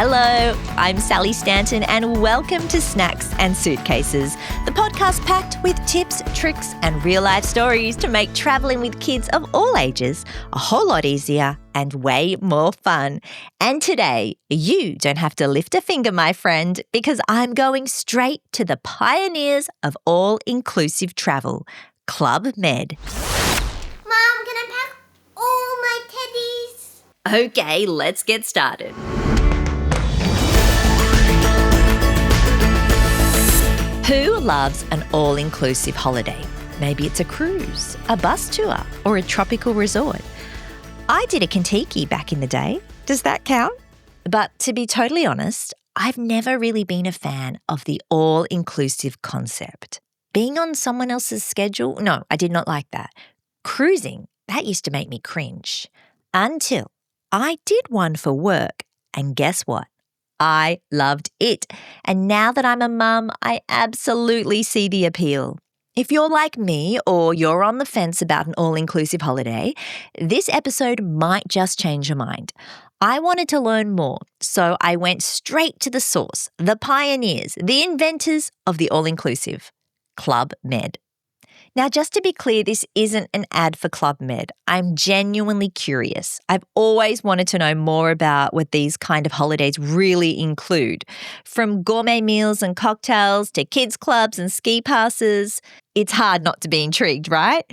Hello, I'm Sally Stanton and welcome to Snacks and Suitcases, the podcast packed with tips, tricks and real-life stories to make travelling with kids of all ages a whole lot easier and way more fun. And today, you don't have to lift a finger, my friend, because I'm going straight to the pioneers of all-inclusive travel, Club Med. Mom, can I pack all my teddies? Okay, let's get started. Who loves an all-inclusive holiday? Maybe it's a cruise, a bus tour, or a tropical resort. I did a Kentucky back in the day. Does that count? But to be totally honest, I've never really been a fan of the all-inclusive concept. Being on someone else's schedule? No, I did not like that. Cruising, that used to make me cringe. Until I did one for work, and guess what? I loved it. And now that I'm a mum, I absolutely see the appeal. If you're like me or you're on the fence about an all-inclusive holiday, this episode might just change your mind. I wanted to learn more, so I went straight to the source, the pioneers, the inventors of the all-inclusive, Club Med. Now, just to be clear, this isn't an ad for Club Med. I'm genuinely curious. I've always wanted to know more about what these kind of holidays really include. From gourmet meals and cocktails to kids clubs and ski passes, it's hard not to be intrigued, right?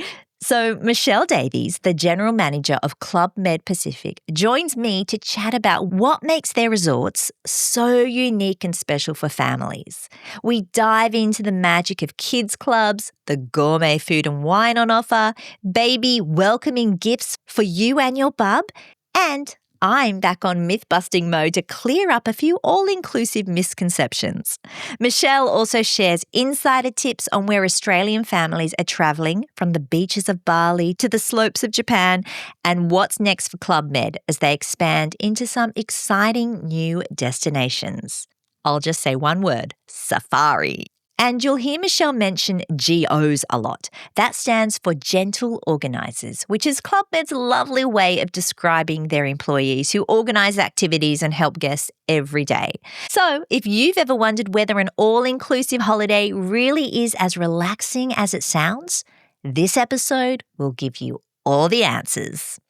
So Michelle Davies, the General Manager of Club Med Pacific, joins me to chat about what makes their resorts so unique and special for families. We dive into the magic of kids clubs, the gourmet food and wine on offer, baby welcoming gifts for you and your bub, and I'm back on myth-busting mode to clear up a few all-inclusive misconceptions. Michelle also shares insider tips on where Australian families are travelling, from the beaches of Bali to the slopes of Japan, and what's next for Club Med as they expand into some exciting new destinations. I'll just say one word: safari. And you'll hear Michelle mention GOs a lot. That stands for Gentle Organisers, which is Club Med's lovely way of describing their employees who organise activities and help guests every day. So if you've ever wondered whether an all-inclusive holiday really is as relaxing as it sounds, this episode will give you all the answers.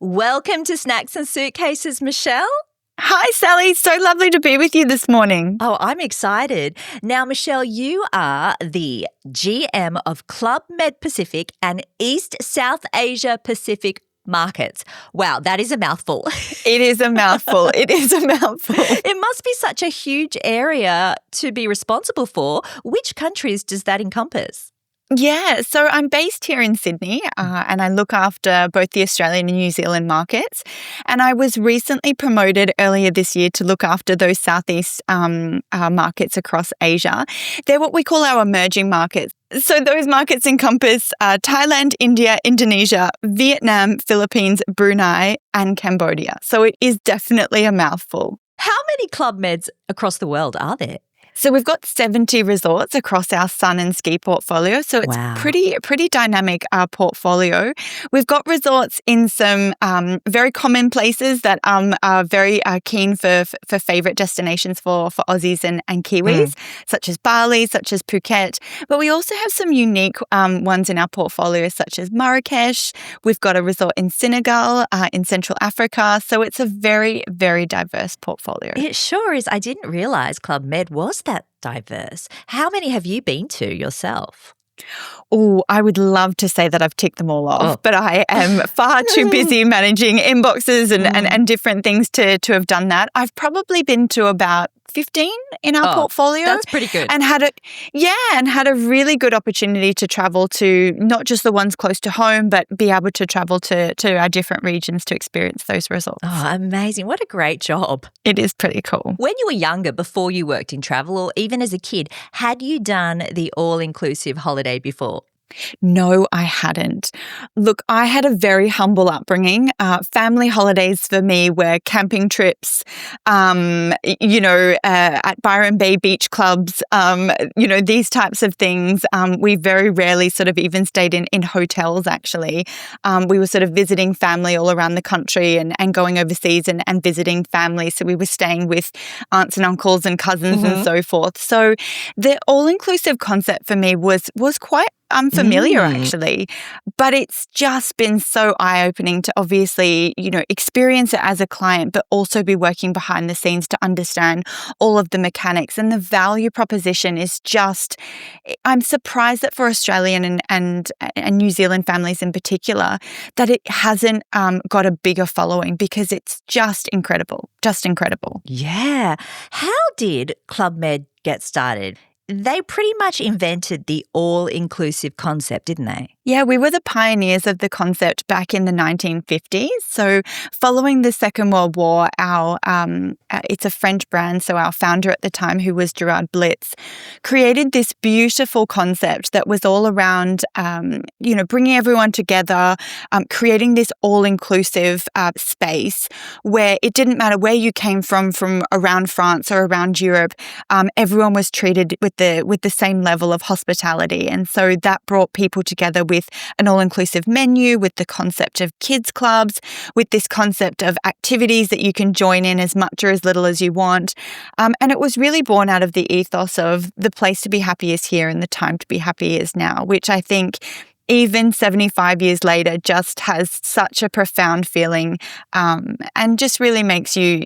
Welcome to Snacks and Suitcases, Michelle. Hi, Sally. So lovely to be with you this morning. Oh, I'm excited. Now, Michelle, you are the GM of Club Med Pacific and East South Asia Pacific Markets. Wow, that is a mouthful. It is a mouthful. It is a mouthful. It must be such a huge area to be responsible for. Which countries does that encompass? Yeah, so I'm based here in Sydney and I look after both the Australian and New Zealand markets. And I was recently promoted earlier this year to look after those Southeast markets across Asia. They're what we call our emerging markets. So those markets encompass Thailand, India, Indonesia, Vietnam, Philippines, Brunei and Cambodia. So it is definitely a mouthful. How many Club Meds across the world are there? So we've got 70 resorts across our sun and ski portfolio. So it's pretty dynamic portfolio. We've got resorts in some very common places that are very keen for favourite destinations for Aussies and Kiwis, such as Bali, such as Phuket. But we also have some unique ones in our portfolio, such as Marrakesh. We've got a resort in Senegal, in Central Africa. So it's a very, very diverse portfolio. It sure is. I didn't realise Club Med was that diverse. How many have you been to yourself? Oh, I would love to say that I've ticked them all off, but I am far too busy managing inboxes and different things to have done that. I've probably been to about 15 in our portfolio. That's pretty good. And had a really good opportunity to travel to not just the ones close to home, but be able to travel to our different regions to experience those resorts. Oh, amazing. What a great job. It is pretty cool. When you were younger, before you worked in travel or even as a kid, had you done the all-inclusive holiday before? No, I hadn't. Look, I had a very humble upbringing. Family holidays for me were camping trips, at Byron Bay beach clubs, these types of things. We very rarely sort of even stayed in hotels, actually. We were sort of visiting family all around the country and going overseas and visiting family. So we were staying with aunts and uncles and cousins and so forth. So the all-inclusive concept for me was quite unfamiliar actually, but it's just been so eye-opening to obviously, experience it as a client, but also be working behind the scenes to understand all of the mechanics. And the value proposition is just, I'm surprised that for Australian and New Zealand families in particular, that it hasn't got a bigger following, because it's just incredible. Yeah. How did Club Med get started? They pretty much invented the all-inclusive concept, didn't they? Yeah, we were the pioneers of the concept back in the 1950s. So following the Second World War, it's a French brand, so our founder at the time, who was Gerard Blitz, created this beautiful concept that was all around, bringing everyone together, creating this all-inclusive space where it didn't matter where you came from around France or around Europe, everyone was treated with the same level of hospitality. And so that brought people together with an all-inclusive menu, with the concept of kids clubs, with this concept of activities that you can join in as much or as little as you want. And it was really born out of the ethos of the place to be happy is here and the time to be happy is now, which I think even 75 years later just has such a profound feeling, and just really makes you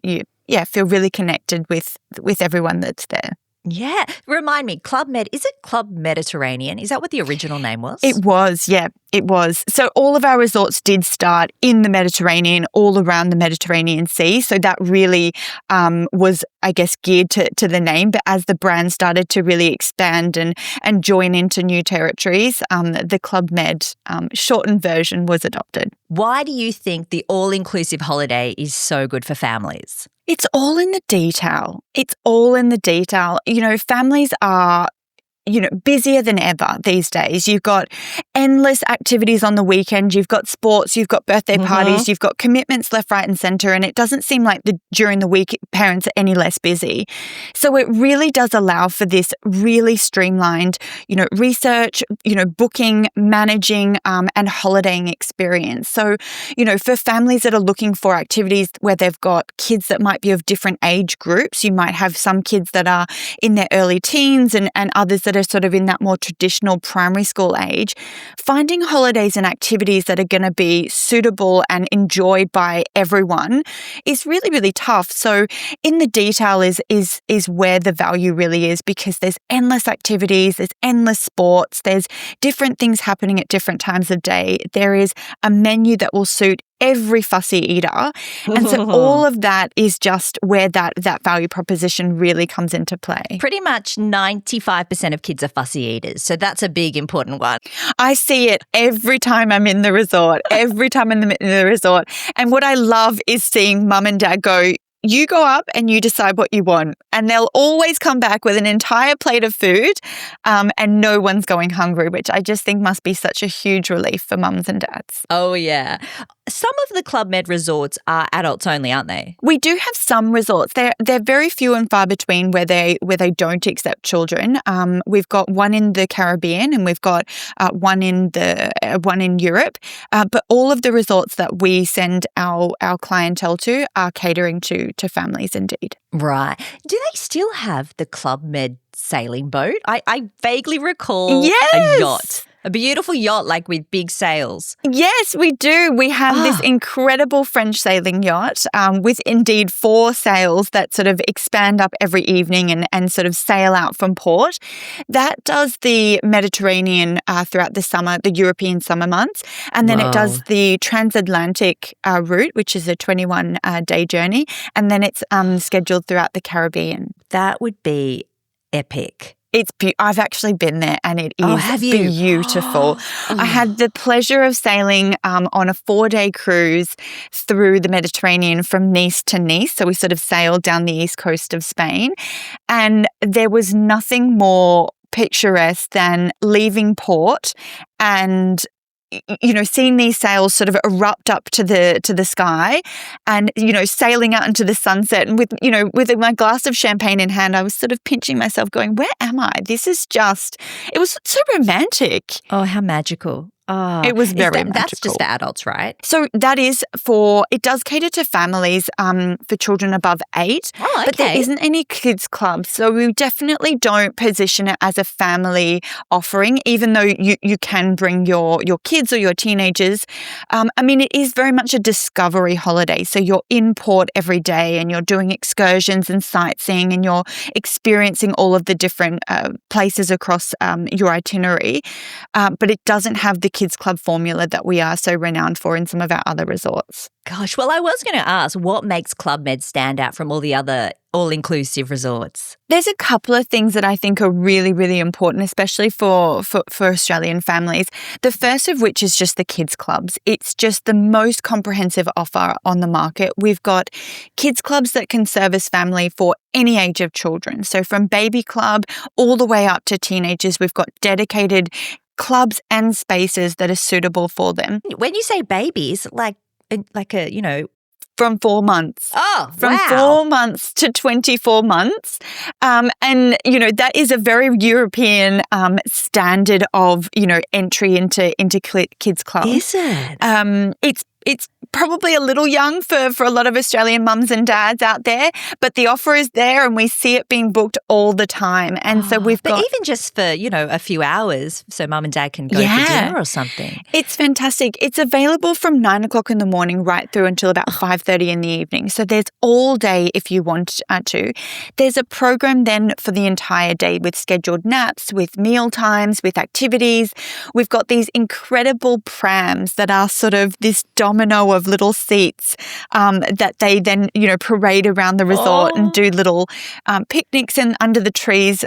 feel really connected with everyone that's there. Yeah. Remind me, Club Med, is it Club Mediterranean? Is that what the original name was? It was, yeah, it was. So all of our resorts did start in the Mediterranean, all around the Mediterranean Sea. So that really was, I guess, geared to the name. But as the brand started to really expand and join into new territories, the Club Med shortened version was adopted. Why do you think the all-inclusive holiday is so good for families? It's all in the detail. Families are busier than ever these days. You've got endless activities on the weekend. You've got sports, you've got birthday parties, you've got commitments left, right and centre. And it doesn't seem like during the week parents are any less busy. So it really does allow for this really streamlined, research, booking, managing and holidaying experience. So, for families that are looking for activities where they've got kids that might be of different age groups, you might have some kids that are in their early teens and others that are sort of in that more traditional primary school age, finding holidays and activities that are going to be suitable and enjoyed by everyone is really, really tough. So in the detail is where the value really is, because there's endless activities, there's endless sports, there's different things happening at different times of day. There is a menu that will suit every fussy eater. And so all of that is just where that value proposition really comes into play. Pretty much 95% of kids are fussy eaters. So that's a big, important one. I see it every time I'm in the resort, And what I love is seeing mum and dad go, you go up and you decide what you want. And they'll always come back with an entire plate of food, and no one's going hungry, which I just think must be such a huge relief for mums and dads. Oh, yeah. Some of the Club Med resorts are adults only, aren't they? We do have some resorts. They're very few and far between where they don't accept children. We've got one in the Caribbean and we've got one in Europe. But all of the resorts that we send our clientele to are catering to families indeed. Right. Do they still have the Club Med sailing boat? I vaguely recall a yacht. A beautiful yacht, like with big sails. Yes, we do. We have this incredible French sailing yacht with indeed 4 sails that sort of expand up every evening and sort of sail out from port. That does the Mediterranean throughout the summer, the European summer months. And then it does the transatlantic route, which is a 21-day journey. And then it's scheduled throughout the Caribbean. That would be epic. I've actually been there and it is have you? Beautiful. I had the pleasure of sailing on a 4-day cruise through the Mediterranean from Nice to Nice. So we sort of sailed down the east coast of Spain, and there was nothing more picturesque than leaving port and seeing these sails sort of erupt up to the sky and, sailing out into the sunset. And with my glass of champagne in hand, I was sort of pinching myself going, where am I? It was so romantic. Oh, how magical. Oh, it was very magical. That's just for adults, right? So that is it does cater to families for children above 8. Oh, okay. But there isn't any kids clubs. So we definitely don't position it as a family offering, even though you can bring your kids or your teenagers. It is very much a discovery holiday. So you're in port every day and you're doing excursions and sightseeing and you're experiencing all of the different places across your itinerary. But it doesn't have the kids club formula that we are so renowned for in some of our other resorts. Gosh, well, I was going to ask, what makes Club Med stand out from all the other all-inclusive resorts? There's a couple of things that I think are really, really important, especially for Australian families. The first of which is just the kids clubs. It's just the most comprehensive offer on the market. We've got kids clubs that can service family for any age of children. So from baby club all the way up to teenagers, we've got dedicated clubs and spaces that are suitable for them. When you say babies, like a, from 4 months. Oh, From wow. 4 months to 24 months. That is a very European standard of, entry into kids clubs. Is it? It's probably a little young for a lot of Australian mums and dads out there, but the offer is there and we see it being booked all the time. And so we've got... But even just for, a few hours so mum and dad can go for dinner or something. It's fantastic. It's available from 9 o'clock in the morning right through until about 5:30 in the evening. So there's all day if you want to. There's a program then for the entire day with scheduled naps, with meal times, with activities. We've got these incredible prams that are sort of this domino of little seats that they then, parade around the resort and do little picnics and under the trees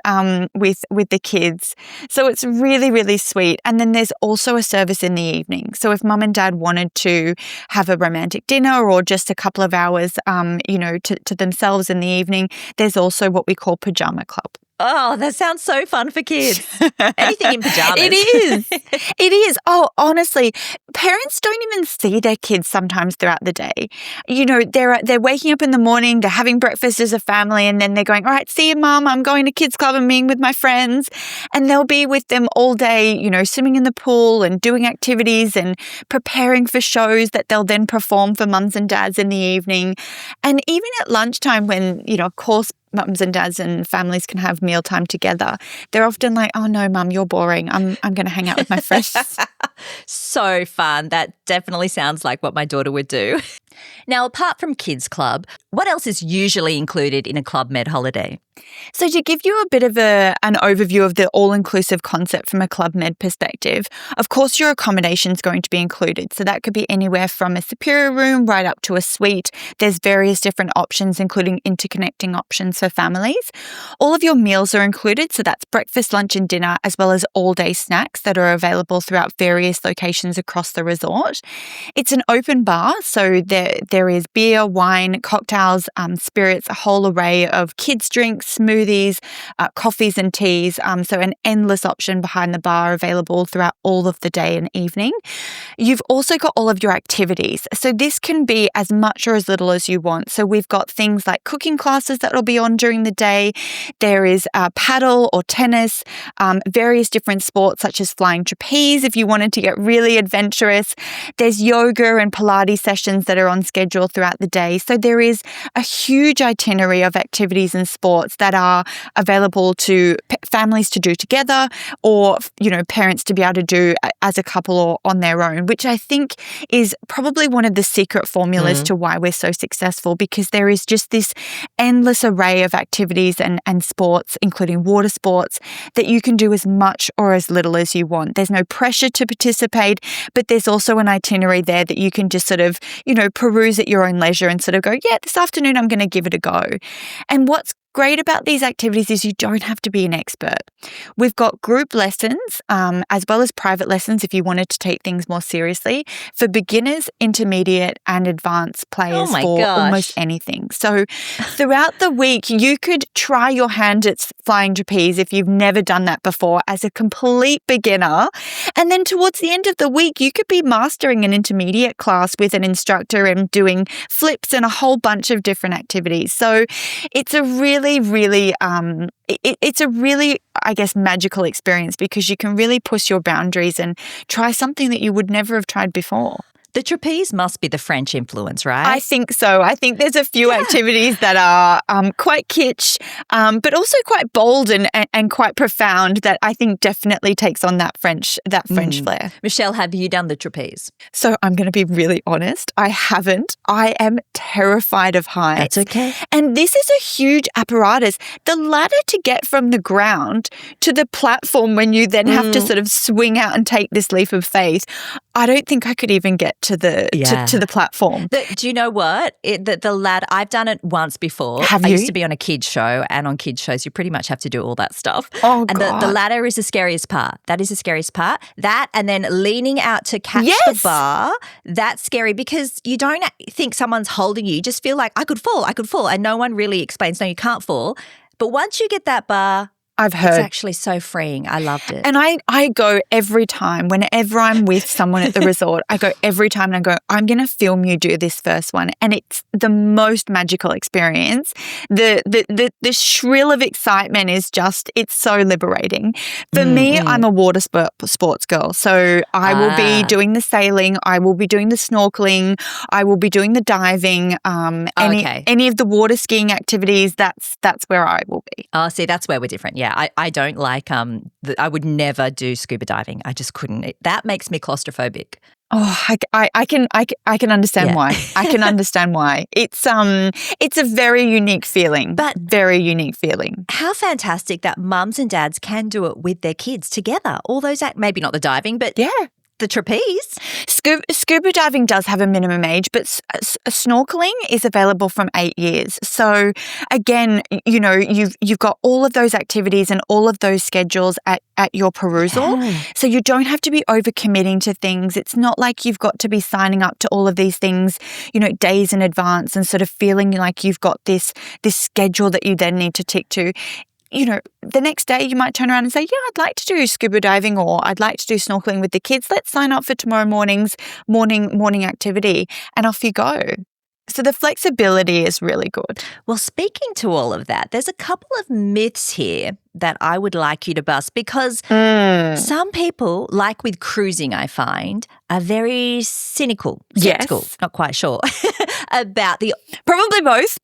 with the kids. So it's really, really sweet. And then there's also a service in the evening. So if mum and dad wanted to have a romantic dinner or just a couple of hours, to themselves in the evening, there's also what we call pajama club. Oh, that sounds so fun for kids. Anything in pajamas. It is. It is. Oh, honestly, parents don't even see their kids sometimes throughout the day. They're waking up in the morning, they're having breakfast as a family, and then they're going, all right, see you, Mum, I'm going to kids club and meeting with my friends. And they'll be with them all day, swimming in the pool and doing activities and preparing for shows that they'll then perform for mums and dads in the evening. And even at lunchtime when, of course, mums and dads and families can have mealtime together, they're often like, oh no, Mum, you're boring. I'm going to hang out with my friends. So fun. That definitely sounds like what my daughter would do. Now, apart from Kids Club, what else is usually included in a Club Med holiday? So to give you a bit of an overview of the all-inclusive concept from a Club Med perspective, of course your accommodation is going to be included. So that could be anywhere from a superior room right up to a suite. There's various different options, including interconnecting options for families. All of your meals are included. So that's breakfast, lunch and dinner, as well as all-day snacks that are available throughout various locations across the resort. It's an open bar. So there is beer, wine, cocktails, spirits, a whole array of kids' drinks, smoothies, coffees and teas. So an endless option behind the bar available throughout all of the day and evening. You've also got all of your activities. So this can be as much or as little as you want. So we've got things like cooking classes that will be on during the day. There is paddle or tennis, various different sports such as flying trapeze if you wanted to get really adventurous. There's yoga and Pilates sessions that are on schedule throughout the day. So there is a huge itinerary of activities and sports that are available to families to do together or, parents to be able to do as a couple or on their own, which I think is probably one of the secret formulas to why we're so successful, because there is just this endless array of activities and sports, including water sports, that you can do as much or as little as you want. There's no pressure to participate, but there's also an itinerary there that you can just sort of, peruse at your own leisure and sort of go, yeah, this afternoon I'm going to give it a go. And what's great about these activities is you don't have to be an expert. We've got group lessons as well as private lessons if you wanted to take things more seriously for beginners, intermediate and advanced players for almost anything. So throughout the week, you could try your hand at flying trapeze if you've never done that before as a complete beginner. And then towards the end of the week, you could be mastering an intermediate class with an instructor and doing flips and a whole bunch of different activities. So it's a really, really, it's a really, I guess, magical experience because you can really push your boundaries and try something that you would never have tried before. The trapeze must be the French influence, right? I think so. I think there's a few activities that are quite kitsch, but also quite bold and quite profound that I think definitely takes on that French flair. Michelle, have you done the trapeze? So I'm going to be really honest. I haven't. I am terrified of heights. That's okay. And this is a huge apparatus. The ladder to get from the ground to the platform when you then have to sort of swing out and take this leap of faith, I don't think I could even get to the to the platform. Do you know what? The ladder, I've done it once before. Have you? I used to be on a kids show, and on kids shows you pretty much have to do all that stuff. Oh, and God. the ladder is the scariest part. That is the scariest part. That and then leaning out to catch the bar, that's scary because you don't think someone's holding you. You just feel like I could fall, and no one really explains, no, you can't fall. But once you get that bar, I've heard. It's actually so freeing. I loved it. And I go every time, whenever I'm with someone at the resort, I go every time and I go, I'm going to film you do this first one. And it's the most magical experience. The shrill of excitement is just, it's so liberating. For me, I'm a water sports girl. So I will be doing the sailing. I will be doing the snorkeling. I will be doing the diving. Any of the water skiing activities, that's where I will be. Oh, see, that's where we're different. Yeah, I don't like, I would never do scuba diving. I just couldn't. That makes me claustrophobic. Oh, I can understand why. I can understand why. It's a very unique feeling. Very unique feeling. How fantastic that mums and dads can do it with their kids together. All those, maybe not the diving, but the trapeze. Scuba diving does have a minimum age, but snorkeling is available from 8 years. So again, you know, you've got all of those activities and all of those schedules at your perusal. Yeah. So you don't have to be overcommitting to things. It's not like you've got to be signing up to all of these things, you know, days in advance and sort of feeling like you've got this schedule that you then need to tick to. You know, the next day you might turn around and say, yeah, I'd like to do scuba diving or I'd like to do snorkeling with the kids. Let's sign up for tomorrow morning's morning activity, and off you go. So the flexibility is really good. Well, speaking to all of that, there's a couple of myths here that I would like you to bust because some people, like with cruising, I find, are very skeptical, not quite sure, about the... Probably both,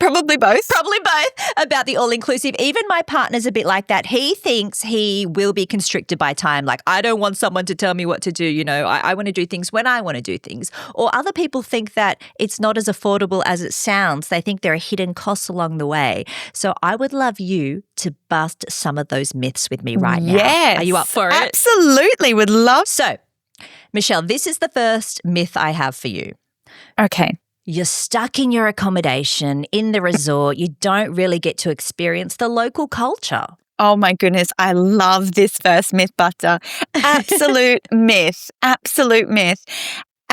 about the all-inclusive. Even my partner's a bit like that. He thinks he will be constricted by time. Like, I don't want someone to tell me what to do, you know. I want to do things when I want to do things. Or other people think that it's not as affordable as it sounds. They think there are hidden costs along the way. So I would love you to bust some of those myths with me right now. Yes. Are you up for it? Absolutely. Would love. So, Michelle, this is the first myth I have for you. Okay. You're stuck in your accommodation in the resort. You don't really get to experience the local culture. Oh my goodness, I love this first myth buster. Absolute myth. Absolute myth.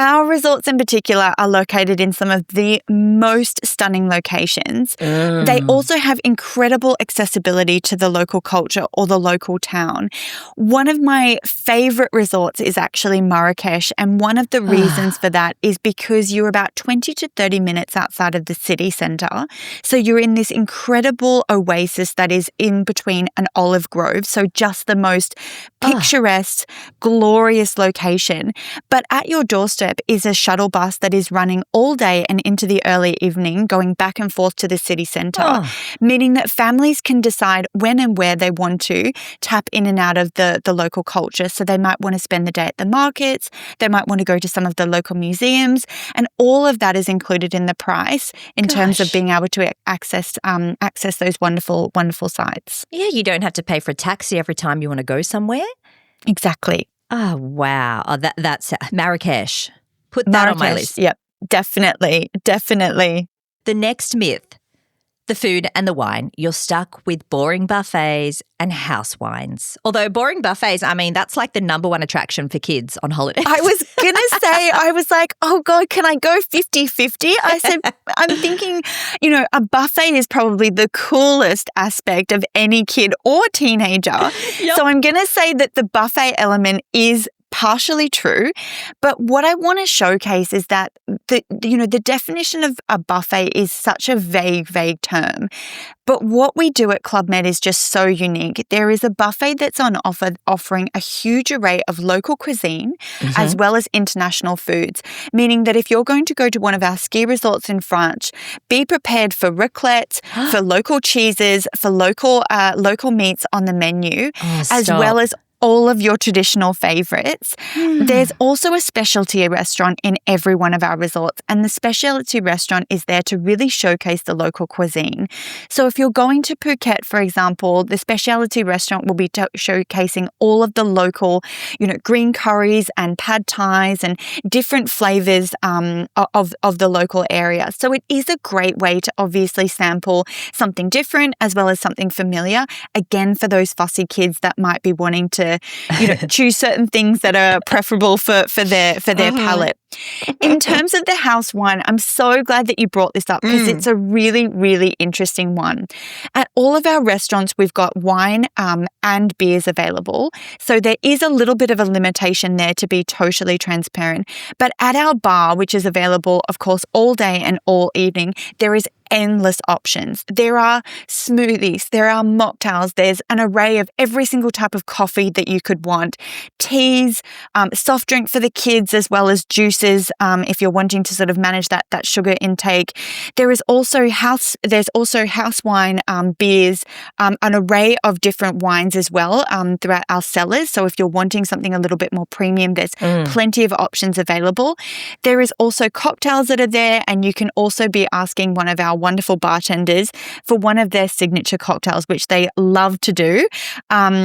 Our resorts in particular are located in some of the most stunning locations. They also have incredible accessibility to the local culture or the local town. One of my favorite resorts is actually Marrakesh, and one of the reasons for that is because you're about 20 to 30 minutes outside of the city centre. So you're in this incredible oasis that is in between an olive grove, so just the most picturesque, glorious location. But at your doorstep is a shuttle bus that is running all day and into the early evening, going back and forth to the city centre, meaning that families can decide when and where they want to tap in and out of the local culture. So they might want to spend the day at the markets, they might want to go to some of the local museums, and all of that is included in the price in terms of being able to access those wonderful, wonderful sites. Yeah, you don't have to pay for a taxi every time you want to go somewhere. Exactly. Oh, wow. Oh, that's Marrakesh. Put that on my list. Yep, definitely. The next myth, the food and the wine, you're stuck with boring buffets and house wines. Although boring buffets, I mean, that's like the number one attraction for kids on holidays. I was going to say, I was like, oh God, can I go 50-50? I said, I'm thinking, a buffet is probably the coolest aspect of any kid or teenager. Yep. So I'm going to say that the buffet element is partially true, but what I want to showcase is that the definition of a buffet is such a vague term. But what we do at Club Med is just so unique. There is a buffet that's on offer offering a huge array of local cuisine as well as international foods, meaning that if you're going to go to one of our ski resorts in France, be prepared for raclette, for local cheeses, for local meats on the menu, as well as all of your traditional favorites. There's also a specialty restaurant in every one of our resorts, and the specialty restaurant is there to really showcase the local cuisine. So if you're going to Phuket, for example, the specialty restaurant will be showcasing all of the local, green curries and pad thais and different flavors of the local area. So it is a great way to obviously sample something different as well as something familiar. Again, for those fussy kids that might be wanting to choose certain things that are preferable for their palate. In terms of the house wine, I'm so glad that you brought this up because it's a really, really interesting one. At all of our restaurants, we've got wine and beers available. So there is a little bit of a limitation there, to be totally transparent. But at our bar, which is available, of course, all day and all evening, there is endless options. There are smoothies, there are mocktails, there's an array of every single type of coffee that you could want, teas, soft drink for the kids, as well as juices if you're wanting to sort of manage that sugar intake. There's also house wine, beers, an array of different wines as well throughout our cellars. So if you're wanting something a little bit more premium, there's plenty of options available. There is also cocktails that are there, and you can also be asking one of our wonderful bartenders for one of their signature cocktails, which they love to do.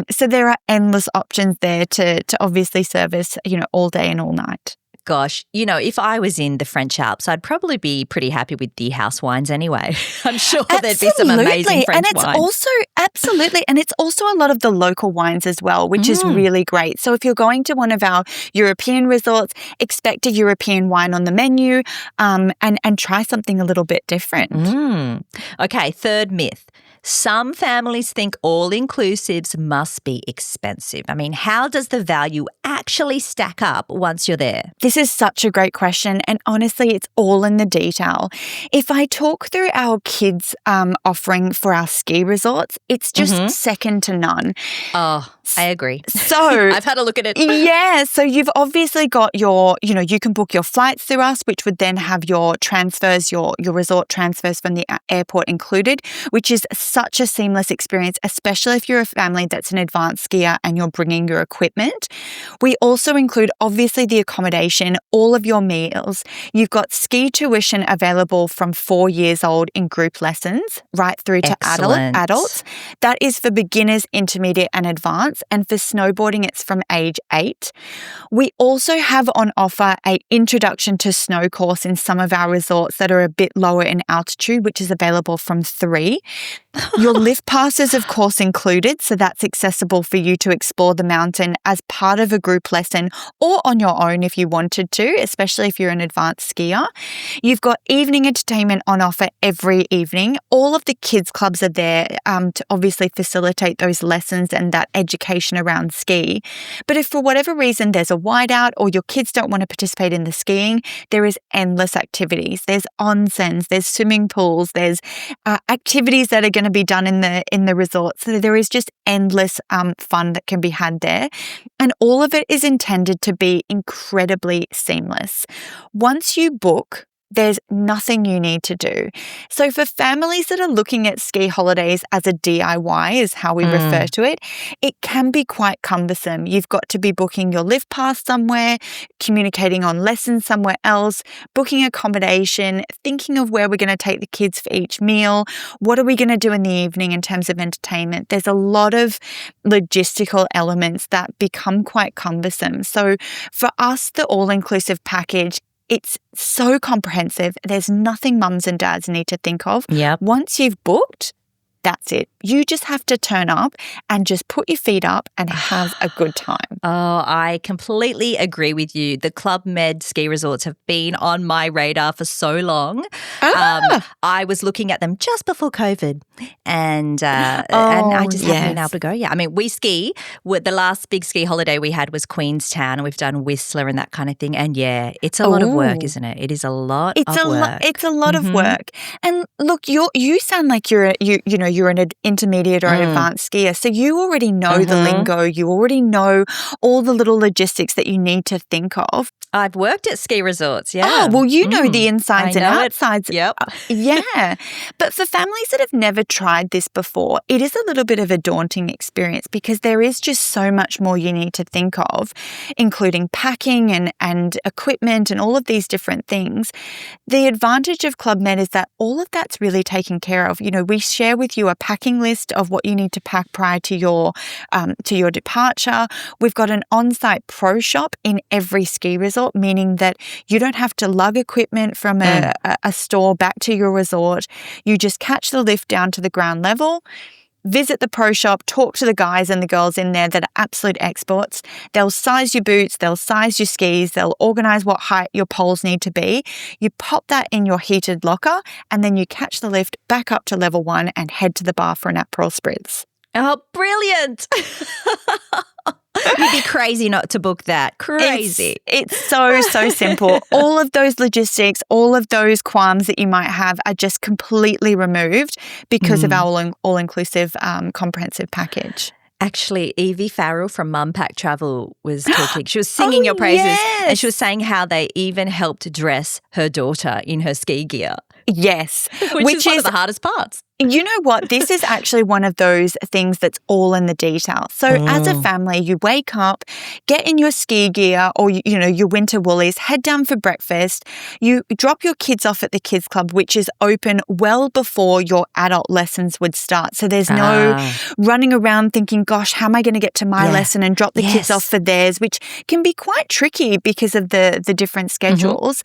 So there are endless options there to obviously service, all day and all night. Gosh, if I was in the French Alps, I'd probably be pretty happy with the house wines anyway. I'm sure there'd be some amazing French wines. Absolutely. And it's also a lot of the local wines as well, which is really great. So if you're going to one of our European resorts, expect a European wine on the menu and try something a little bit different. Okay, third myth. Some families think all-inclusives must be expensive. I mean, how does the value actually stack up once you're there? This is such a great question, and honestly, it's all in the detail. If I talk through our kids' offering for our ski resorts, it's just second to none. Oh, I agree. So I've had a look at it. Yeah, so you've obviously got your, you can book your flights through us, which would then have your transfers, your resort transfers from the airport included, which is such a seamless experience, especially if you're a family that's an advanced skier and you're bringing your equipment. We also include, obviously, the accommodation, all of your meals. You've got ski tuition available from 4 years old in group lessons right through to adults. That is for beginners, intermediate and advanced. And for snowboarding, it's from age 8. We also have on offer an introduction to snow course in some of our resorts that are a bit lower in altitude, which is available from 3. Your lift pass is, of course, included, so that's accessible for you to explore the mountain as part of a group lesson or on your own if you wanted to, especially if you're an advanced skier. You've got evening entertainment on offer every evening. All of the kids' clubs are there to obviously facilitate those lessons and that education around ski. But if for whatever reason there's a whiteout or your kids don't want to participate in the skiing, there is endless activities. There's onsens, there's swimming pools, there's activities that are going to be done in the resort. So there is just endless fun that can be had there. And all of it is intended to be incredibly seamless. Once you book, there's nothing you need to do. So for families that are looking at ski holidays as a DIY, is how we refer to it, it can be quite cumbersome. You've got to be booking your lift pass somewhere, communicating on lessons somewhere else, booking accommodation, thinking of where we're going to take the kids for each meal. What are we going to do in the evening in terms of entertainment? There's a lot of logistical elements that become quite cumbersome. So for us, the all-inclusive package It's so comprehensive. There's nothing mums and dads need to think of. Yep. Once you've booked, that's it. You just have to turn up and just put your feet up and have a good time. Oh, I completely agree with you. The Club Med ski resorts have been on my radar for so long. I was looking at them just before COVID and I just haven't been able to go yet. I mean, we ski. The last big ski holiday we had was Queenstown and we've done Whistler and that kind of thing. And yeah, it's a lot of work, isn't it? It is a lot of work. It's a lot of work. And look, you sound like you're an intermediate or an advanced skier. So you already know the lingo. You already know all the little logistics that you need to think of. I've worked at ski resorts, yeah. Oh, well, you know the insides and outsides. Yep. Yeah. But for families that have never tried this before, it is a little bit of a daunting experience because there is just so much more you need to think of, including packing and equipment and all of these different things. The advantage of Club Med is that all of that's really taken care of. You know, we share with you a packing list of what you need to pack prior to your departure. We've got an on-site pro shop in every ski resort, meaning that you don't have to lug equipment from a store back to your resort. You just catch the lift down to the ground level, visit the pro shop, talk to the guys and the girls in there that are absolute experts. They'll size your boots, they'll size your skis, they'll organise what height your poles need to be. You pop that in your heated locker and then you catch the lift back up to level 1 and head to the bar for an Aperol Spritz. Oh, brilliant. You'd be crazy not to book that. Crazy. It's so simple. All of those logistics, all of those qualms that you might have are just completely removed because of our all-inclusive comprehensive package. Actually, Evie Farrell from Mum Pack Travel was talking. She was singing your praises and she was saying how they even helped dress her daughter in her ski gear. Yes. Which is one of the hardest parts. You know what? This is actually one of those things that's all in the detail. So as a family, you wake up, get in your ski gear or, your winter woolies, head down for breakfast. You drop your kids off at the kids club, which is open well before your adult lessons would start. So there's no running around thinking, gosh, how am I going to get to my lesson and drop the kids off for theirs, which can be quite tricky because of the different schedules.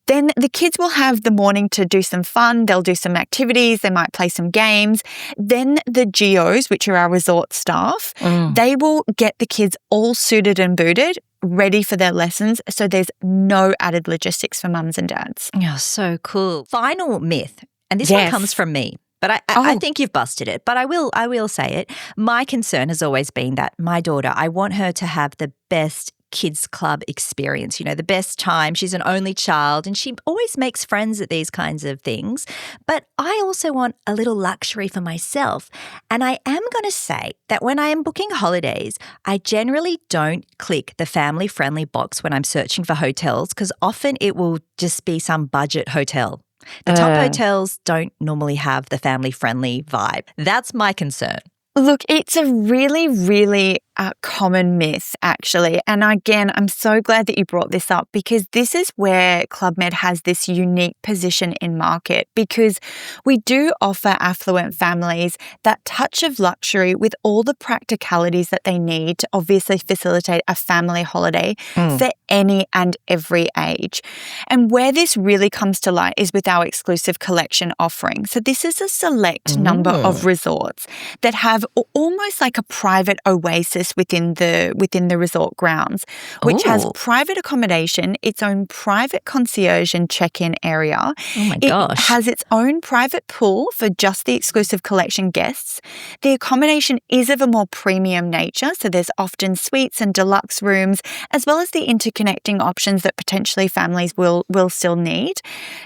Then the kids will have the morning to do some fun. They'll do some activities. They might play some games. Then the GOs, which are our resort staff, they will get the kids all suited and booted, ready for their lessons. So there's no added logistics for mums and dads. Oh, so cool. Final myth, and this one comes from me. But I think you've busted it. But I will say it. My concern has always been that my daughter, I want her to have the best kids club experience, the best time. She's an only child and she always makes friends at these kinds of things. But I also want a little luxury for myself. And I am going to say that when I am booking holidays, I generally don't click the family-friendly box when I'm searching for hotels because often it will just be some budget hotel. The top hotels don't normally have the family-friendly vibe. That's my concern. Look, it's a really, really common myth, actually. And again, I'm so glad that you brought this up because this is where Club Med has this unique position in market because we do offer affluent families that touch of luxury with all the practicalities that they need to obviously facilitate a family holiday for any and every age. And where this really comes to light is with our exclusive collection offering. So this is a select number of resorts that have almost like a private oasis within the resort grounds, which has private accommodation, its own private concierge and check-in area. Oh my gosh. It has its own private pool for just the exclusive collection guests. The accommodation is of a more premium nature, so there's often suites and deluxe rooms, as well as the interconnecting options that potentially families will still need.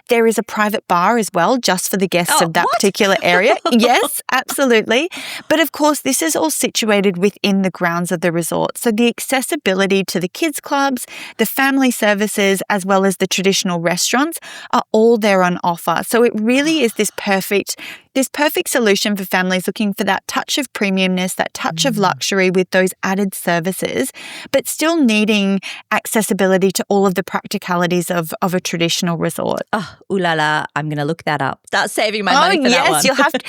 There is a private bar as well, just for the guests of that particular area. Yes, absolutely. But of course, this is all situated within the grounds of the resort. So the accessibility to the kids clubs, the family services, as well as the traditional restaurants are all there on offer. So it really is this perfect solution for families looking for that touch of premiumness, that touch of luxury with those added services, but still needing accessibility to all of the practicalities of a traditional resort. Oh, ooh la la, I'm going to look that up. Start saving my money for that one. You'll have to,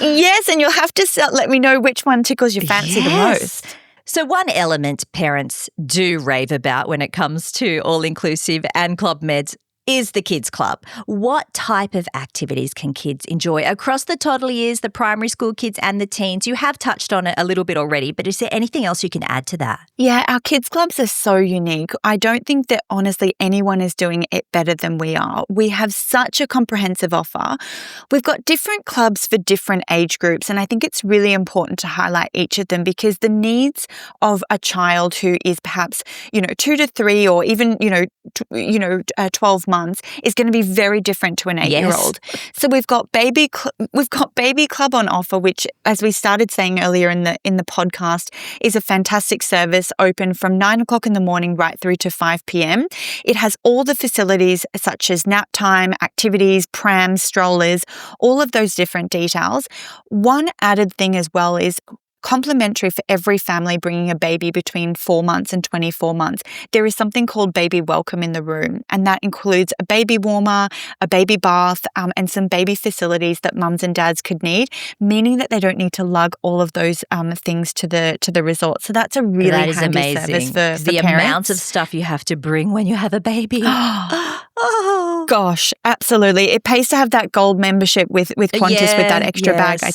yes, and you'll have to let me know which one tickles your fancy the most. So one element parents do rave about when it comes to all-inclusive and Club Med is the Kids Club. What type of activities can kids enjoy across the toddler years, the primary school kids and the teens? You have touched on it a little bit already, but is there anything else you can add to that? Yeah, our kids clubs are so unique. I don't think that honestly anyone is doing it better than we are. We have such a comprehensive offer. We've got different clubs for different age groups, and I think it's really important to highlight each of them because the needs of a child who is perhaps, 2 to 3 or even, 12 months is going to be very different to an 8-year-old. Yes. So we've got Baby Club on offer, which, as we started saying earlier in the podcast, is a fantastic service open from 9 o'clock in the morning right through to 5 p.m. It has all the facilities such as nap time, activities, prams, strollers, all of those different details. One added thing as well is complimentary for every family bringing a baby between 4 months and 24 months. There is something called Baby Welcome in the room, and that includes a baby warmer, a baby bath, and some baby facilities that mums and dads could need, meaning that they don't need to lug all of those things to the resort. So that's a really handy service for parents. The amount of stuff you have to bring when you have a baby. Oh gosh, absolutely. It pays to have that gold membership with Qantas with that extra bag, I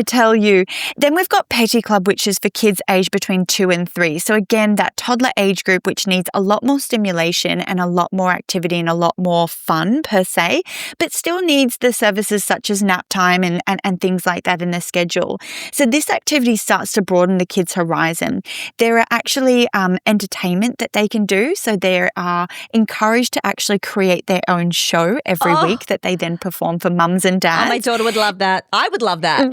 tell you. Then we've got Petty Club, which is for kids aged between 2 and 3. So again, that toddler age group, which needs a lot more stimulation and a lot more activity and a lot more fun per se, but still needs the services such as nap time and things like that in the schedule. So this activity starts to broaden the kids' horizon. There are actually entertainment that they can do. So they are encouraged to actually create their own show every week that they then perform for mums and dads. Oh, my daughter would love that. I would love that.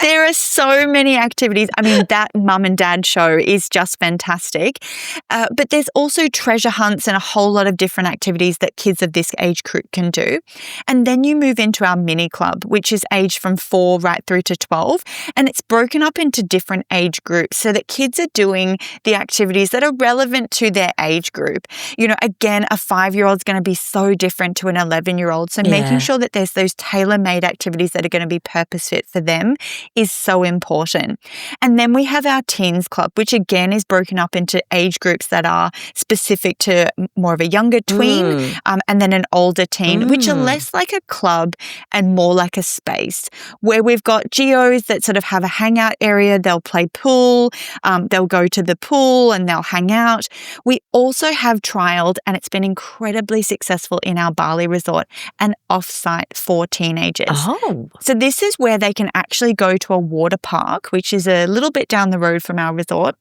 There are so many activities. I mean, that mum and dad show is just fantastic. But there's also treasure hunts and a whole lot of different activities that kids of this age group can do. And then you move into our mini club, which is aged from 4 right through to 12. And it's broken up into different age groups so that kids are doing the activities that are relevant to their age group. Again, a 5-year-old's going to be so different to an 11-year-old. So making sure that there's those tailor-made activities that are going to be purpose fit for them is so important. And then we have our teens club, which again is broken up into age groups that are specific to more of a younger tween and then an older teen, which are less like a club and more like a space where we've got geos that sort of have a hangout area. They'll play pool, they'll go to the pool and they'll hang out. We also have trialed, and it's been incredibly successful in our Bali resort, an off-site for teenagers. Oh. So this is where they can actually go to a water park, which is a little bit down the road from our resort,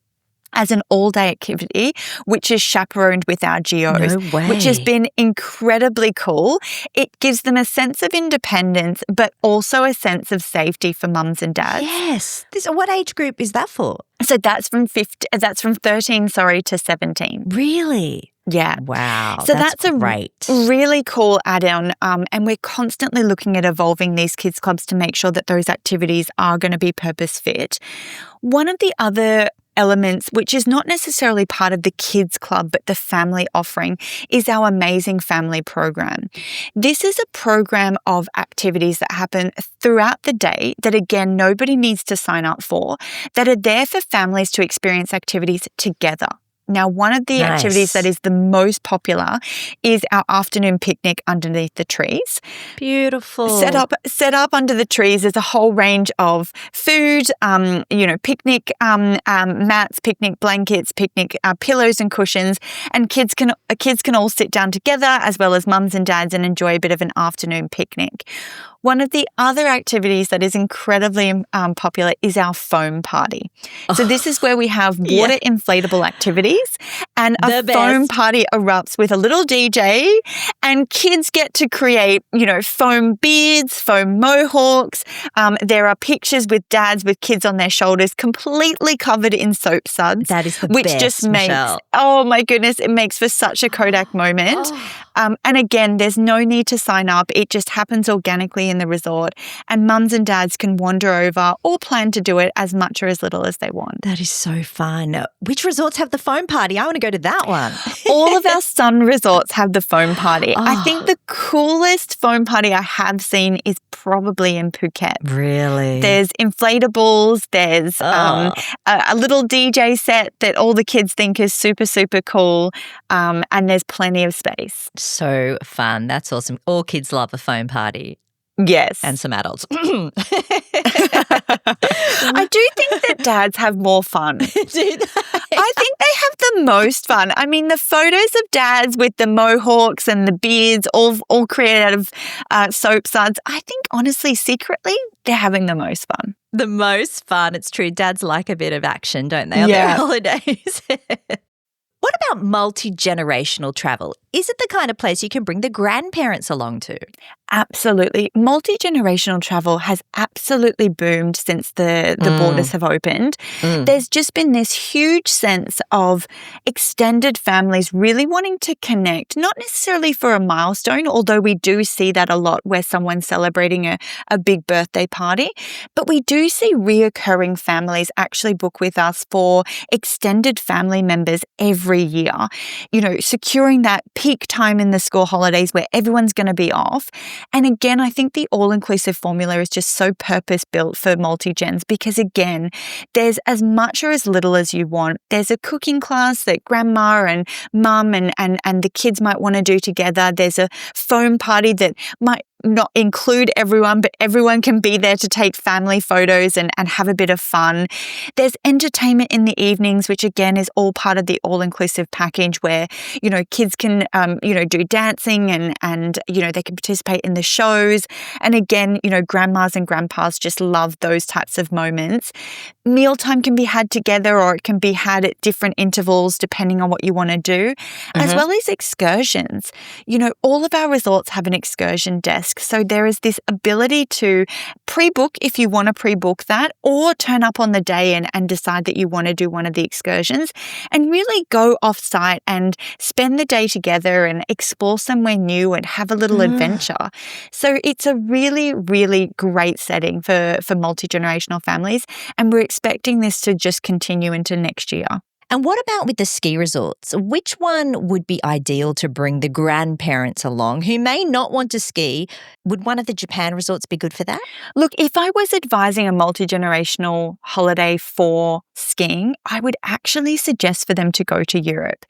as an all-day activity, which is chaperoned with our geos, which has been incredibly cool. It gives them a sense of independence, but also a sense of safety for mums and dads. Yes. What age group is that for? So that's from 13, to 17. Really? Yeah. Wow. So that's a great. Really cool add-on. And we're constantly looking at evolving these kids clubs to make sure that those activities are going to be purpose fit. One of the other elements, which is not necessarily part of the kids club, but the family offering, is our Amazing Family program. This is a program of activities that happen throughout the day that, again, nobody needs to sign up for, that are there for families to experience activities together. Now, one of the activities that is the most popular is our afternoon picnic underneath the trees. Beautiful. Set up under the trees. There's a whole range of food, picnic mats, picnic blankets, picnic pillows and cushions, and kids can all sit down together as well as mums and dads and enjoy a bit of an afternoon picnic. One of the other activities that is incredibly popular is our foam party. So this is where we have water inflatable activities, and a foam party erupts with a little DJ, and kids get to create, foam beards, foam mohawks. There are pictures with dads with kids on their shoulders completely covered in soap suds. That is the which best, just makes, Michelle. Oh my goodness, it makes for such a Kodak moment. And again, there's no need to sign up. It just happens organically in in the resort, and mums and dads can wander over or plan to do it as much or as little as they want. That is so fun. Which resorts have the foam party? I want to go to that one. All of our sun resorts have the foam party. Oh. I think the coolest foam party I have seen is probably in Phuket. Really? There's inflatables, there's a little DJ set that all the kids think is super, super cool, and there's plenty of space. So fun. That's awesome. All kids love a foam party. Yes. And some adults. I do think that dads have more fun. Do they? I think they have the most fun. I mean, the photos of dads with the mohawks and the beards all created out of soap suds, I think honestly, secretly, they're having the most fun. The most fun. It's true. Dads like a bit of action, don't they, on their holidays? What about multi-generational travel? Is it the kind of place you can bring the grandparents along to? Absolutely. Multi-generational travel has absolutely boomed since the borders have opened. There's just been this huge sense of extended families really wanting to connect, not necessarily for a milestone, although we do see that a lot where someone's celebrating a big birthday party. But we do see reoccurring families actually book with us for extended family members every year. You know, securing that peak time in the school holidays where everyone's going to be off. And again, I think the all-inclusive formula is just so purpose-built for multi-gens because, again, there's as much or as little as you want. There's a cooking class that grandma and mum and the kids might want to do together. There's a foam party that might not include everyone, but everyone can be there to take family photos and have a bit of fun. There's entertainment in the evenings, which again is all part of the all-inclusive package where, you know, kids can, do dancing and, you know, they can participate in the shows. And again, you know, grandmas and grandpas just love those types of moments. Mealtime can be had together or it can be had at different intervals depending on what you want to do, as well as excursions. You know, all of our resorts have an excursion desk. So there is this ability to pre-book if you want to pre-book that, or turn up on the day and decide that you want to do one of the excursions and really go off-site and spend the day together and explore somewhere new and have a little adventure. So it's a really, really great setting for multi-generational families, and we're expecting this to just continue into next year. And what about with the ski resorts? Which one would be ideal to bring the grandparents along who may not want to ski? Would one of the Japan resorts be good for that? Look, if I was advising a multi-generational holiday for skiing, I would actually suggest for them to go to Europe.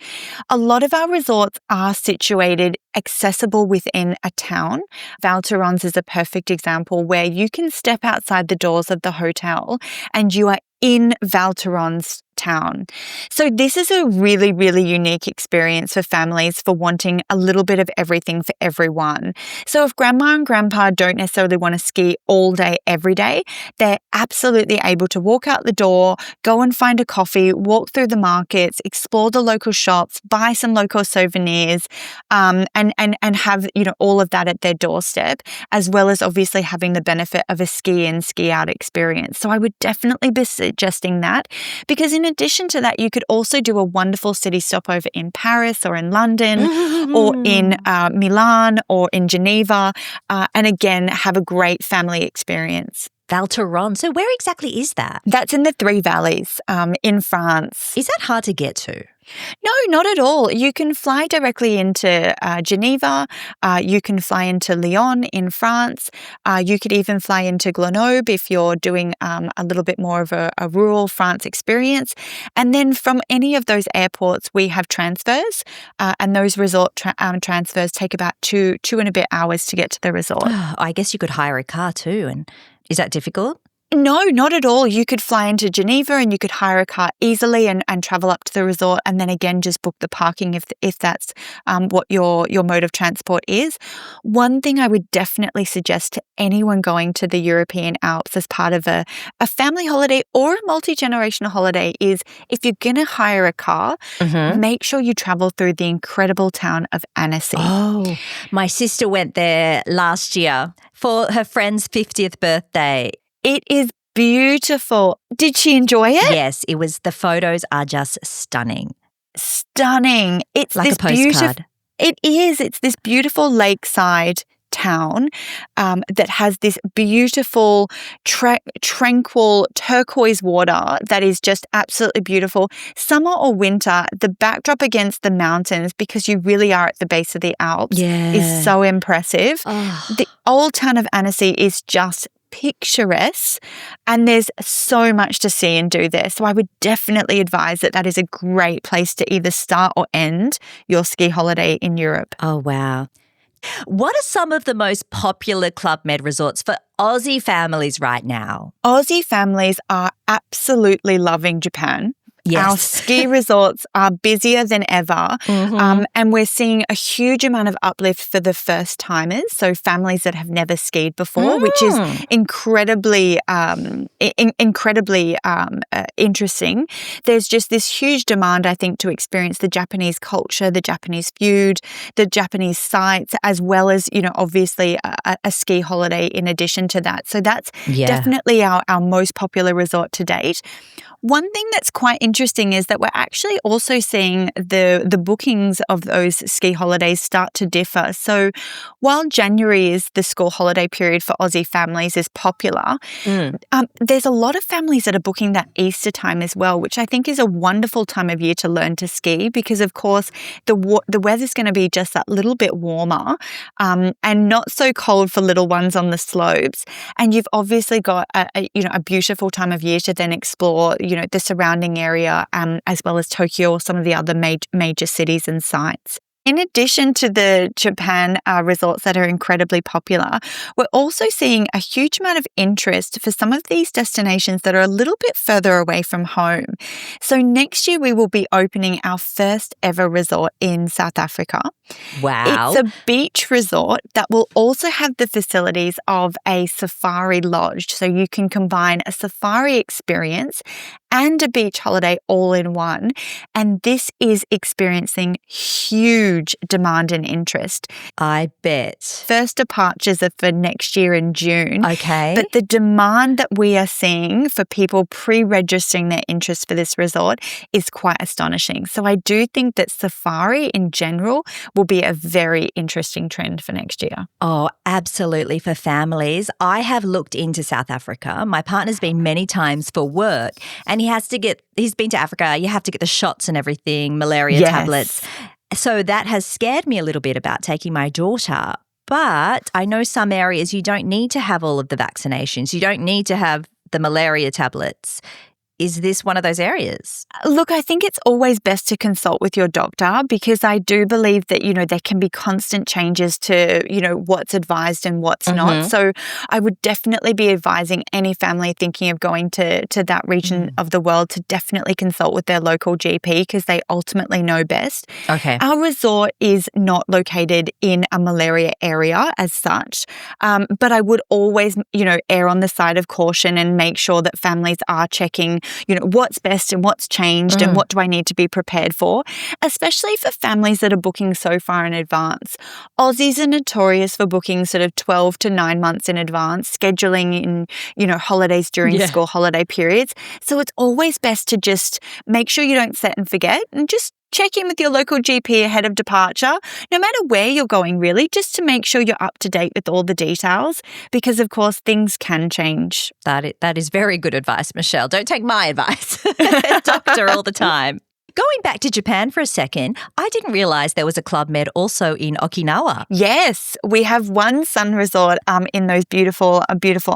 A lot of our resorts are situated accessible within a town. Val Thorens is a perfect example where you can step outside the doors of the hotel and you are in Val Thorens town. So this is a really, really unique experience for families for wanting a little bit of everything for everyone. So if grandma and grandpa don't necessarily want to ski all day, every day, they're absolutely able to walk out the door, go and find a coffee, walk through the markets, explore the local shops, buy some local souvenirs, and have, you know, all of that at their doorstep, as well as obviously having the benefit of a ski in, ski out experience. So I would definitely be suggesting that, because in addition to that, you could also do a wonderful city stopover in Paris or in London or in Milan or in Geneva, and again, have a great family experience. Val Thorens. So where exactly is that? That's in the Three Valleys in France. Is that hard to get to? No, not at all. You can fly directly into Geneva. You can fly into Lyon in France. You could even fly into Grenoble if you're doing a little bit more of a rural France experience. And then from any of those airports, we have transfers, and those resort transfers take about two and a bit hours to get to the resort. Oh, I guess you could hire a car too. And is that difficult? No, not at all. You could fly into Geneva and you could hire a car easily and travel up to the resort, and then again just book the parking if that's what your mode of transport is. One thing I would definitely suggest to anyone going to the European Alps as part of a family holiday or a multi-generational holiday is, if you're going to hire a car, make sure you travel through the incredible town of Annecy. Oh, my sister went there last year for her friend's 50th birthday. It is beautiful. Did she enjoy it? Yes, it was. The photos are just stunning. Stunning. It's like this a postcard. It is. It's this beautiful lakeside town that has this beautiful, tranquil turquoise water that is just absolutely beautiful. Summer or winter, the backdrop against the mountains, because you really are at the base of the Alps, is so impressive. The old town of Annecy is just picturesque, and there's so much to see and do there. So I would definitely advise that is a great place to either start or end your ski holiday in Europe. Oh, wow. What are some of the most popular Club Med resorts for Aussie families right now? Aussie families are absolutely loving Japan. Yes. Our ski resorts are busier than ever, and we're seeing a huge amount of uplift for the first timers, so families that have never skied before, which is incredibly interesting. There's just this huge demand, I think, to experience the Japanese culture, the Japanese food, the Japanese sites, as well as, obviously a ski holiday in addition to that. So that's definitely our most popular resort to date. One thing that's quite interesting is that we're actually also seeing the bookings of those ski holidays start to differ. So while January is the school holiday period for Aussie families is popular, there's a lot of families that are booking that Easter time as well, which I think is a wonderful time of year to learn to ski because, of course, the weather's going to be just that little bit warmer and not so cold for little ones on the slopes. And you've obviously got a beautiful time of year to then explore the surrounding area, as well as Tokyo or some of the other major cities and sites. In addition to the Japan resorts that are incredibly popular, we're also seeing a huge amount of interest for some of these destinations that are a little bit further away from home. So next year we will be opening our first ever resort in South Africa. Wow. It's a beach resort that will also have the facilities of a safari lodge. So you can combine a safari experience and a beach holiday all in one. And this is experiencing huge demand and interest. I bet. First departures are for next year in June. Okay. But the demand that we are seeing for people pre-registering their interest for this resort is quite astonishing. So I do think that safari in general will be a very interesting trend for next year. Oh, absolutely, for families. I have looked into South Africa. My partner's been many times for work, and he's been to Africa. You have to get the shots and everything, malaria tablets. So that has scared me a little bit about taking my daughter. But I know some areas you don't need to have all of the vaccinations. You don't need to have the malaria tablets. Is this one of those areas? Look, I think it's always best to consult with your doctor because I do believe that, there can be constant changes to, what's advised and what's not. So I would definitely be advising any family thinking of going to that region of the world to definitely consult with their local GP because they ultimately know best. Okay. Our resort is not located in a malaria area as such, but I would always, err on the side of caution and make sure that families are checking what's best and what's changed and what do I need to be prepared for, especially for families that are booking so far in advance. Aussies are notorious for booking sort of 12 to 9 months in advance, scheduling in, holidays during school holiday periods. So it's always best to just make sure you don't set and forget and just check in with your local GP ahead of departure, no matter where you're going really, just to make sure you're up to date with all the details because, of course, things can change. That is very good advice, Michelle. Don't take my advice. Doctor all the time. Going back to Japan for a second, I didn't realise there was a Club Med also in Okinawa. Yes, we have one sun resort in those beautiful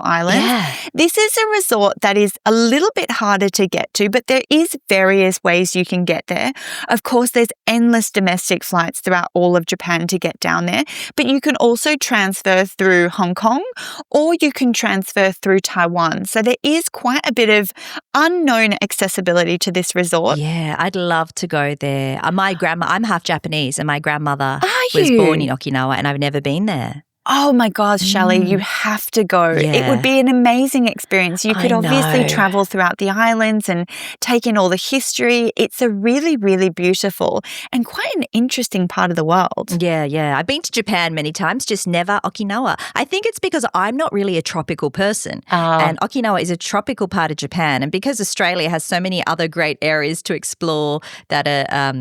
islands. Yeah. This is a resort that is a little bit harder to get to, but there is various ways you can get there. Of course, there's endless domestic flights throughout all of Japan to get down there, but you can also transfer through Hong Kong or you can transfer through Taiwan. So there is quite a bit of unknown accessibility to this resort. Yeah, I'd love to go there. I'm half Japanese and my grandmother was you? born in Okinawa and I've never been there. Oh my gosh, Sally, you have to go. Yeah. It would be an amazing experience. You could obviously know. travel throughout the islands and take in all the history. It's a really, really beautiful and quite an interesting part of the world. Yeah. I've been to Japan many times, just never Okinawa. I think it's because I'm not really a tropical person. And Okinawa is a tropical part of Japan. And because Australia has so many other great areas to explore that are,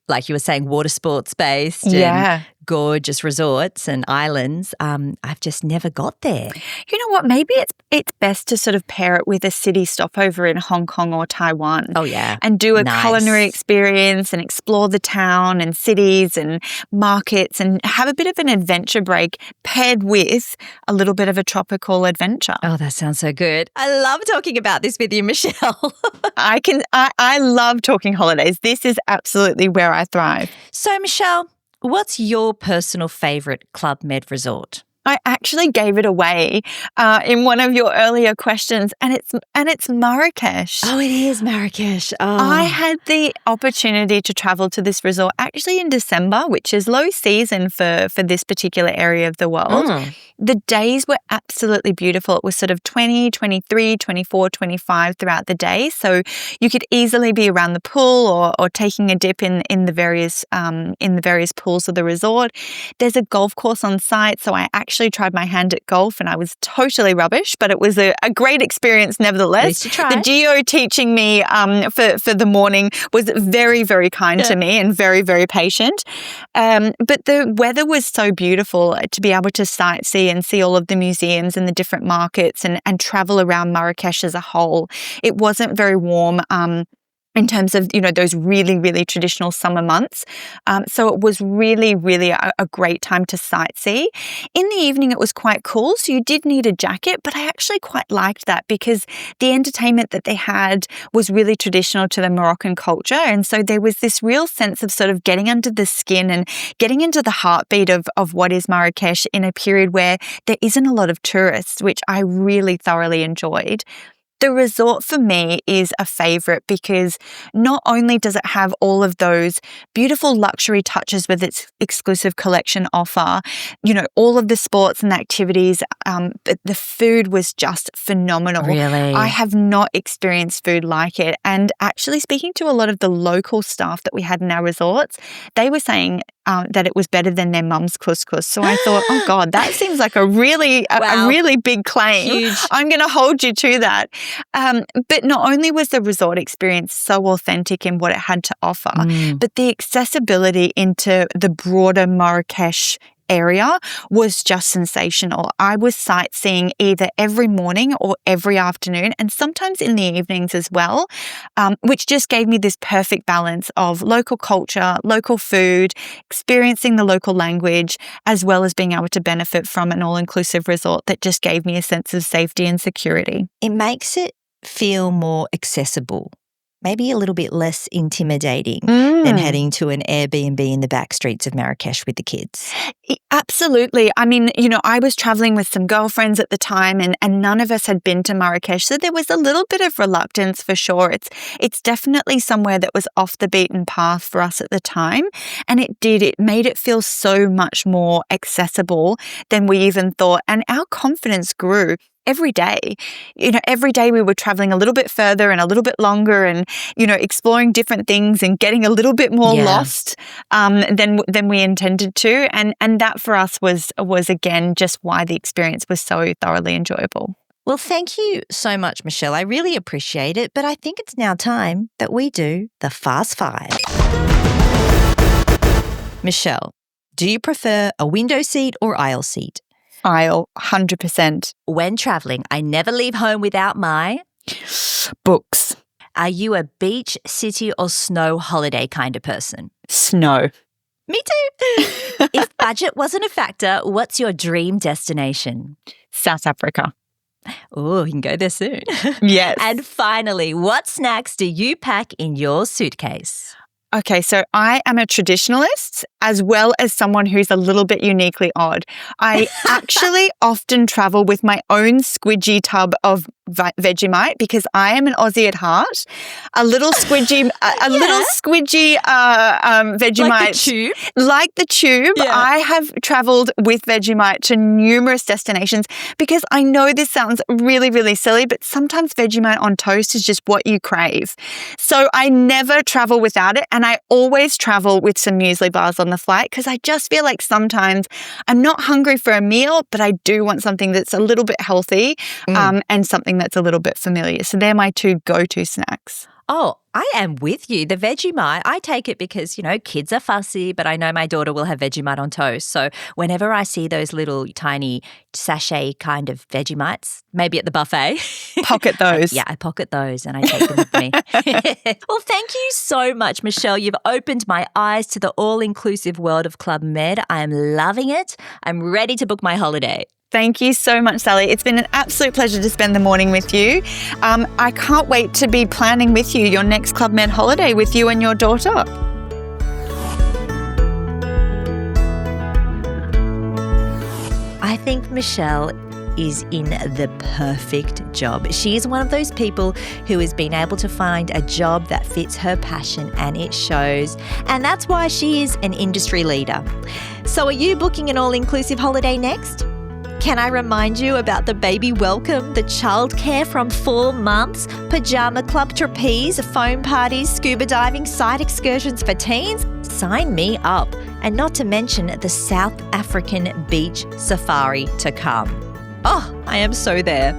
like you were saying, water sports based and gorgeous resorts and islands. I've just never got there. You know what? Maybe it's best to sort of pair it with a city stopover in Hong Kong or Taiwan. Oh, yeah. And do a Nice. culinary experience and explore the town and cities and markets and have a bit of an adventure break paired with a little bit of a tropical adventure. Oh, that sounds so good. I love talking about this with you, Michelle. I love talking holidays. This is absolutely where I thrive. So, Michelle, what's your personal favourite Club Med resort? I actually gave it away in one of your earlier questions, and it's Marrakesh. Oh, it is Marrakesh. Oh. I had the opportunity to travel to this resort actually in December, which is low season for this particular area of the world. The days were absolutely beautiful. It was sort of 20, 23, 24, 25 throughout the day. So you could easily be around the pool or taking a dip in the various pools of the resort. There's a golf course on site, so I actually tried my hand at golf and I was totally rubbish, but it was a great experience nevertheless. At least you tried. The geo teaching me for the morning was very, very kind to me and very, very patient. But the weather was so beautiful to be able to sightsee and see all of the museums and the different markets and travel around Marrakesh as a whole. It wasn't very warm. In terms of, those really, really traditional summer months. So it was really, really a great time to sightsee. In the evening, it was quite cool. So you did need a jacket, but I actually quite liked that because the entertainment that they had was really traditional to the Moroccan culture. And so there was this real sense of sort of getting under the skin and getting into the heartbeat of what is Marrakesh in a period where there isn't a lot of tourists, which I really thoroughly enjoyed. The resort for me is a favorite because not only does it have all of those beautiful luxury touches with its exclusive collection offer, all of the sports and activities, but the food was just phenomenal. Really? I have not experienced food like it. And actually speaking to a lot of the local staff that we had in our resorts, they were saying that it was better than their mum's couscous. So I thought, oh God, that seems like a really big claim. Huge. I'm going to hold you to that. But not only was the resort experience so authentic in what it had to offer, but the accessibility into the broader Marrakesh area was just sensational. I was sightseeing either every morning or every afternoon and sometimes in the evenings as well, which just gave me this perfect balance of local culture, local food, experiencing the local language, as well as being able to benefit from an all-inclusive resort that just gave me a sense of safety and security. It makes it feel more accessible. Maybe a little bit less intimidating than heading to an Airbnb in the back streets of Marrakesh with the kids. Absolutely. I mean, I was traveling with some girlfriends at the time and none of us had been to Marrakesh. So there was a little bit of reluctance for sure. It's definitely somewhere that was off the beaten path for us at the time. And it made it feel so much more accessible than we even thought. And our confidence grew. Every day, every day we were traveling a little bit further and a little bit longer and, exploring different things and getting a little bit more lost than we intended to. And that for us was again, just why the experience was so thoroughly enjoyable. Well, thank you so much, Michelle. I really appreciate it. But I think it's now time that we do the Fast Five. Michelle, do you prefer a window seat or aisle seat? Aisle, 100%. When traveling, I never leave home without my books. Are you a beach, city, or snow holiday kind of person? Snow. Me too. If budget wasn't a factor, what's your dream destination? South Africa. Oh, you can go there soon. Yes. And finally, what snacks do you pack in your suitcase? Okay, so I am a traditionalist as well as someone who's a little bit uniquely odd. I actually often travel with my own squidgy tub of Vegemite because I am an Aussie at heart. A little squidgy, little squidgy Vegemite. Like the tube? Like the tube. Yeah. I have traveled with Vegemite to numerous destinations because I know this sounds really, really silly, but sometimes Vegemite on toast is just what you crave. So I never travel without it. And I always travel with some muesli bars on the flight because I just feel like sometimes I'm not hungry for a meal, but I do want something that's a little bit healthy and something that's a little bit familiar. So they're my two go-to snacks. Oh, I am with you. The Vegemite, I take it because, kids are fussy, but I know my daughter will have Vegemite on toast. So whenever I see those little tiny sachet kind of Vegemites, maybe at the buffet. Pocket those. I pocket those and I take them with me. Well, thank you so much, Michelle. You've opened my eyes to the all-inclusive world of Club Med. I am loving it. I'm ready to book my holiday. Thank you so much, Sally. It's been an absolute pleasure to spend the morning with you. I can't wait to be planning with you your next Club Med holiday with you and your daughter. I think Michelle is in the perfect job. She is one of those people who has been able to find a job that fits her passion, and it shows. And that's why she is an industry leader. So are you booking an all-inclusive holiday next? Can I remind you about the baby welcome, the childcare from 4 months, pajama club, trapeze, foam parties, scuba diving, side excursions for teens? Sign me up. And not to mention the South African beach safari to come. Oh, I am so there.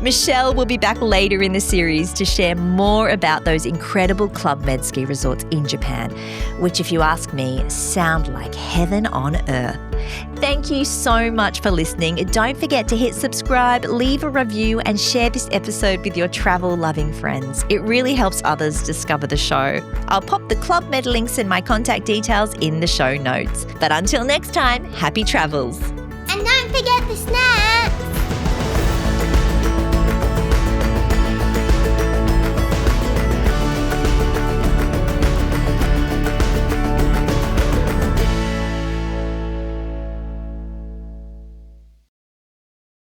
Michelle will be back later in the series to share more about those incredible Club Med ski resorts in Japan, which, if you ask me, sound like heaven on earth. Thank you so much for listening. Don't forget to hit subscribe, leave a review, and share this episode with your travel-loving friends. It really helps others discover the show. I'll pop the Club Med links and my contact details in the show notes. But until next time, happy travels. And don't forget the snacks.